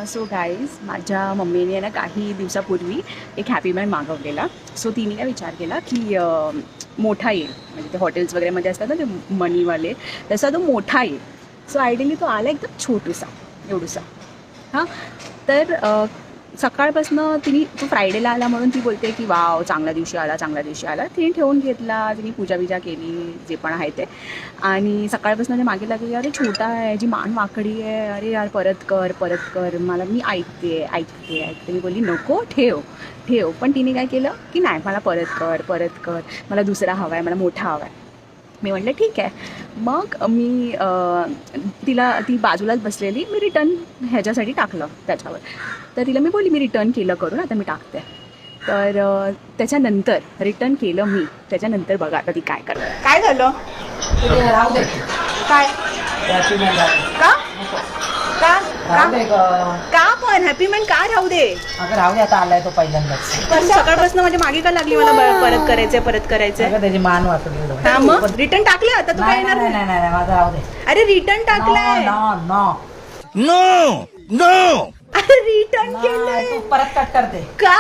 So guys माझ्या मम्मीने ना काही दिवसापूर्वी एक हॅपी बँड मागवलेला. सो तिने काय विचार केला की मोठा येईल, म्हणजे ते हॉटेल्स वगैरेमध्ये असतात ना ते मनीवाले, तसा तो मोठा येईल. सो आयडियली तो आला एकदम छोटूसा एवढूसा. हां, तर सकाळपासनं तिने तो फ्रायडेला आला म्हणून ती बोलते की वाव चांगल्या दिवशी आला, चांगल्या दिवशी आला. तिने ठेवून घेतला, तिने पूजा बिजा केली, जे पण आहे ते. आणि सकाळपासून ते मागे लागली, अरे छोटा आहे, जी मान वाकडी आहे, अरे यार परत कर परत कर. मला मी ऐकते. मी बोलली नको, ठेव ठेव. पण तिने काय केलं की नाही, मला परत कर, मला दुसरा हवा आहे, मला मोठा हवा आहे. मी म्हटलं ठीक आहे. मग मी ती बाजूलाच बसलेली, मी रिटर्न ह्याच्यासाठी टाकलं त्याच्यावर. तर तिला मी बोलली मी रिटर्न केलं करून, आता मी टाकते. तर त्याच्यानंतर रिटर्न केलं मी, त्याच्यानंतर बघा आता ती काय करते. काय झालं? राहू दे. काय का का पण हॅपी मॅन का राहू दे? अगं राहू दे, आता आलाय तो पहिल्यांदाच. पण सकाळपासून म्हणजे मागे का लागली मला परत करायचंय. अगं त्याची मान वाचली. हा मग रिटर्न टाकलं, आता तू काय नाही येणार? नाही नाही माझं राहू दे. अरे रिटर्न टाकलंय. नो अरे रिटर्न केलंय. तू परत कट करते. का?